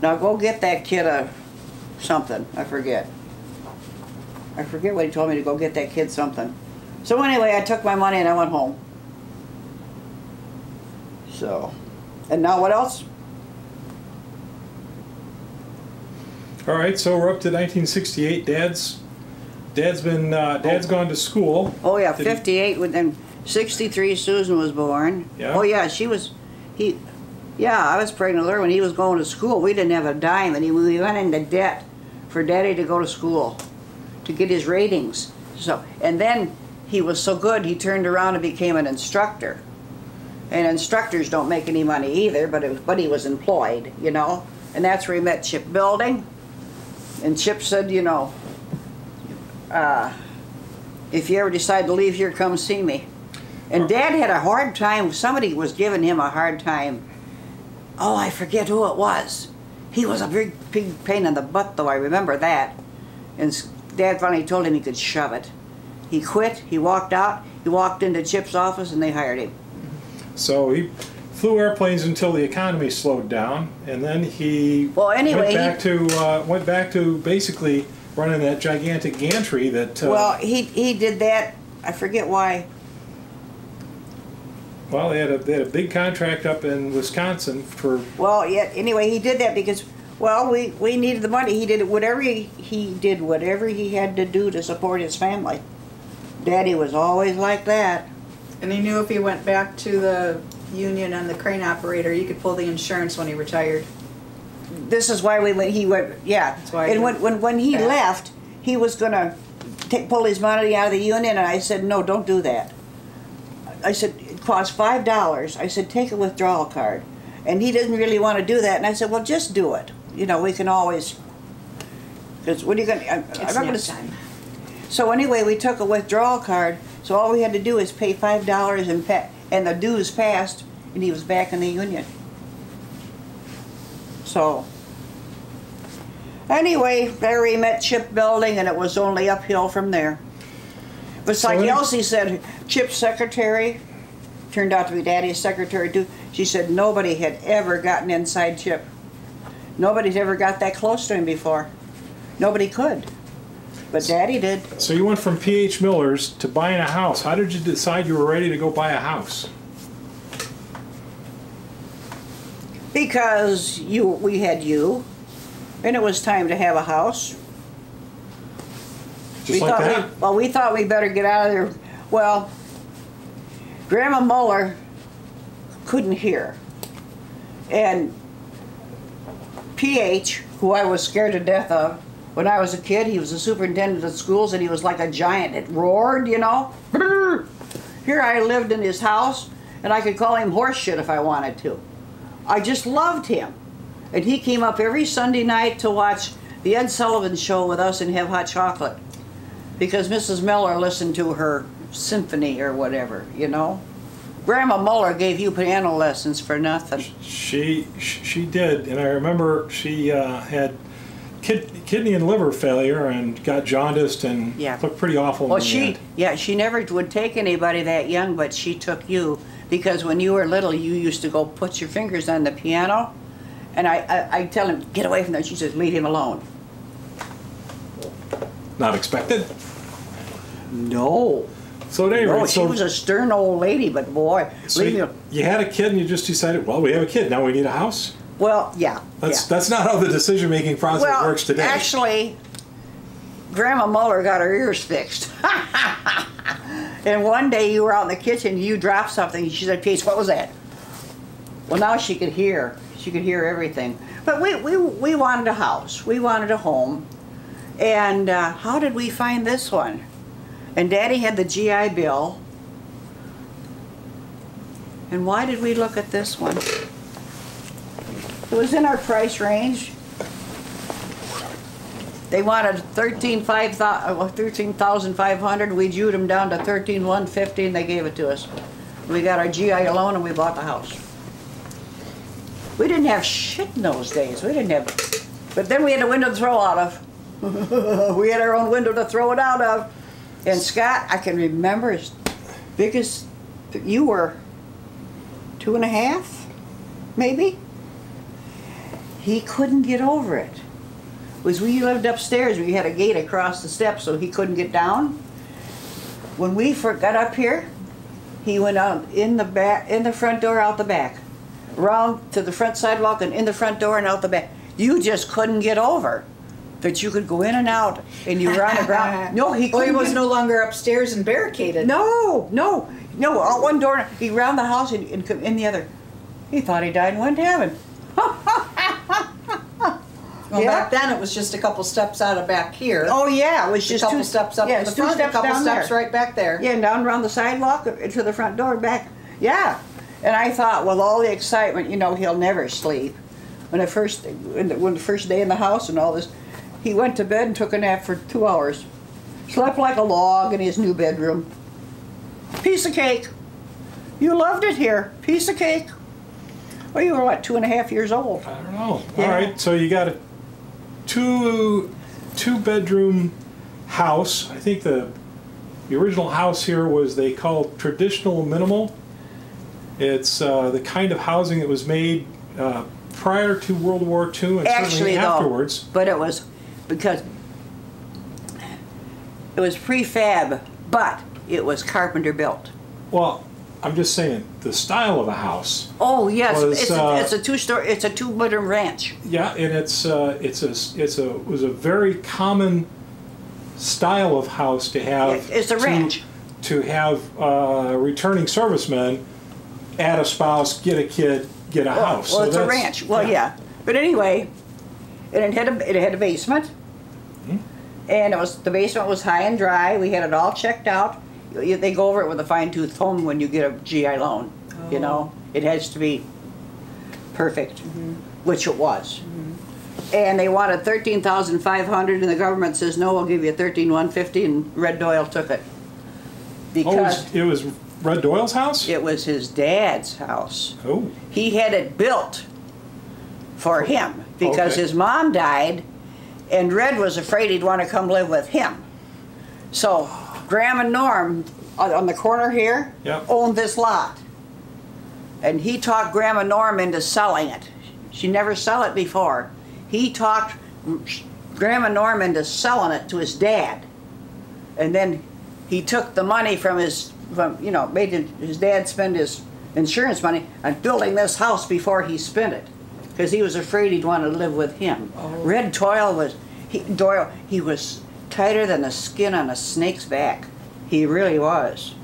"Now go get that kid something." I forget what he told me to go get that kid something. So anyway, I took my money and I went home. So, and now what else? All right, so we're up to 1968. Dad's gone to school. Oh yeah, Did he- 58. Then 63, Susan was born. Yeah. Oh yeah, I was pregnant with her when he was going to school. We didn't have a dime, and we went into debt for Daddy to go to school, to get his ratings. So, and then he was so good, he turned around and became an instructor. And instructors don't make any money either, but he was employed, you know. And that's where he met Chip Building. And Chip said, you know, if you ever decide to leave here, come see me. And Dad had a hard time. Somebody was giving him a hard time. Oh, I forget who it was. He was a big pain in the butt, though. I remember that. And Dad finally told him he could shove it. He quit. He walked out. He walked into Chip's office, and they hired him. So he flew airplanes until the economy slowed down, and then he went back to basically running that gigantic gantry that. Well, he did that. I forget why. Well, they had a big contract up in Wisconsin for. Well, yeah. Anyway, he did that because, well, we needed the money. He did whatever he did whatever he had to do to support his family. Daddy was always like that. And he knew if he went back to the union and the crane operator, he could pull the insurance when he retired. This is why he went. Yeah. That's why. And when he left, he was gonna pull his money out of the union, and I said, no, don't do that. I said, it costs $5. I said, take a withdrawal card. And he didn't really want to do that. And I said, well, just do it. You know, we can always. Because what are you going to. It's nap time. So anyway, we took a withdrawal card. So all we had to do is pay $5 and the dues passed, and he was back in the union. So. Anyway, there we met Chip Building, and it was only uphill from there. But it's like Elsie said, Chip's secretary turned out to be Daddy's secretary too. She said nobody had ever gotten inside Chip. Nobody's ever got that close to him before. Nobody could. But Daddy did. So you went from P.H. Miller's to buying a house. How did you decide you were ready to go buy a house? Because we had you, and it was time to have a house. Just like that? We thought we better get out of there. Well, Grandma Muller couldn't hear. And P.H., who I was scared to death of, when I was a kid, he was the superintendent of schools, and he was like a giant. It roared, you know. Here I lived in his house, and I could call him horse shit if I wanted to. I just loved him. And he came up every Sunday night to watch the Ed Sullivan Show with us and have hot chocolate. Because Mrs. Miller listened to her symphony or whatever, you know. Grandma Muller gave you piano lessons for nothing. She did, and I remember she had kidney and liver failure and got jaundiced and looked pretty awful. Well, she never would take anybody that young, but she took you because when you were little, you used to go put your fingers on the piano, and I tell him, get away from that. She says, leave him alone. Not expected? No. So at any rate, she was a stern old lady, but boy, so leave him. you had a kid and you just decided, well, we have a kid, now we need a house? Well, yeah. That's not how the decision-making process works today. Actually, Grandma Muller got her ears fixed. And one day you were out in the kitchen, you dropped something, she said, Peace, what was that? Well, now she could hear. She could hear everything. But we wanted a house. We wanted a home. And how did we find this one? And Daddy had the GI Bill. And why did we look at this one? It was in our price range. They wanted 13,500. We jewed them down to 13,150, and they gave it to us. We got our GI loan, and we bought the house. We didn't have shit in those days. We didn't have, but then we had a window to throw out of. We had our own window to throw it out of. And Scott, I can remember as big as you were, 2.5, maybe. He couldn't get over it. Was we lived upstairs, we had a gate across the steps so he couldn't get down. When we got up here, he went out in the back, in the front door, out the back, around to the front sidewalk and in the front door and out the back. You just couldn't get over that you could go in and out and you were on the ground. No, he couldn't. Well, he was no longer upstairs and barricaded. No, out one door, he round the house and in the other. He thought he died and went to heaven. Well, back then it was just a couple steps out of back here. Oh yeah, it was just a couple steps up to the front, a couple steps right back there. Yeah, and down around the sidewalk to the front door back. Yeah, and I thought, with all the excitement, you know, he'll never sleep. When the first day in the house and all this, he went to bed and took a nap for 2 hours. Slept like a log in his new bedroom. Piece of cake. You loved it here. Piece of cake. Well, you were what, 2.5 years old? I don't know. Yeah. All right, so you got a two-bedroom house. I think the original house here was they called traditional minimal. It's the kind of housing that was made prior to World War II and certainly afterwards. But it was because it was prefab, but it was carpenter built. Well, I'm just saying the style of a house. Oh yes, it's a two-story. It's a two-bedroom ranch. Yeah, and it was a very common style of house to have. It's a ranch. To have returning servicemen add a spouse, get a kid, get a house. Well, so it's a ranch. Well, yeah. But anyway, it had a basement, and the basement was high and dry. We had it all checked out. They go over it with a fine-tooth comb when you get a GI loan. Oh. You know, it has to be perfect, which it was. And they wanted 13,500, and the government says no, we'll give you 13,150, and Red Doyle took it because it was Red Doyle's house. It was his dad's house. Oh, he had it built for him because his mom died, and Red was afraid he'd want to come live with him. So Graham and Norm on the corner here owned this lot. And he talked Grandma Norm into selling it. She never sell it before. He talked Grandma Norm into selling it to his dad. And then he took the money from made his dad spend his insurance money on building this house before he spent it. Because he was afraid he'd want to live with him. Oh. Red Doyle was tighter than the skin on a snake's back. He really was.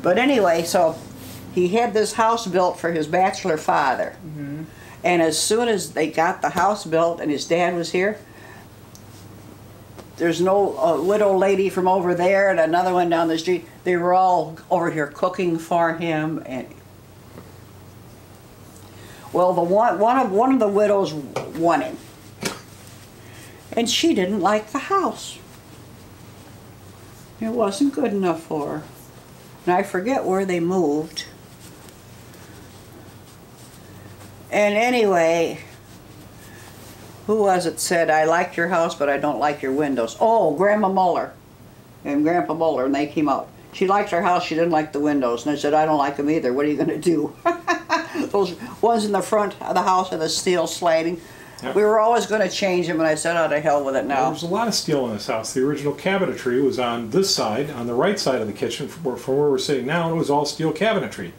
But anyway, so he had this house built for his bachelor father. And as soon as they got the house built and his dad was here, there's no widow lady from over there and another one down the street. They were all over here cooking for him. And well, one of the widows won him, and she didn't like the house. It wasn't good enough for her. And I forget where they moved. And anyway, who was it said, I like your house, but I don't like your windows? Oh, Grandma Muller and Grandpa Muller, and they came out. She liked her house, she didn't like the windows. And I said, I don't like them either. What are you going to do? Those ones in the front of the house are the steel sliding. Yep. We were always going to change them, and I said, oh, to hell with it now. There was a lot of steel in this house. The original cabinetry was on this side, on the right side of the kitchen, from where we're sitting now, and it was all steel cabinetry.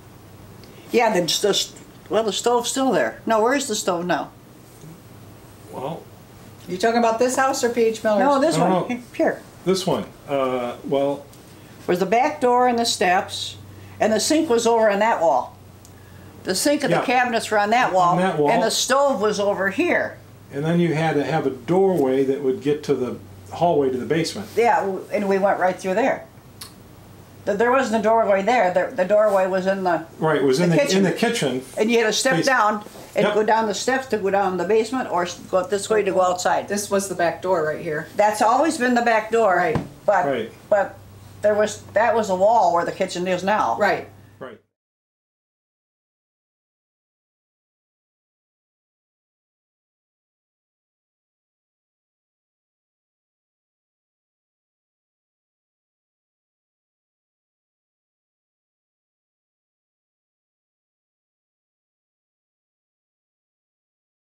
Yeah, the stove's still there. No, where's the stove now? Well, You talking about this house or P.H. Miller's? No, this No, one. no. Here. This one, well, Was the back door and the steps, and the sink was over on that wall. The sink and Yeah. the cabinets were on that wall, On that wall. and the stove was over here. and then you had to have a doorway that would get to the hallway to the basement. Yeah, and we went right through there. There wasn't a doorway there. The doorway was in the, Right, it was in The the, kitchen. in the kitchen. and you had to step Bas- down and Yep. go down the steps to go down the basement, or go this way to go outside. This was the back door right here. That's always been the back door. Right. But Right. but that was a wall where the kitchen is now. Right.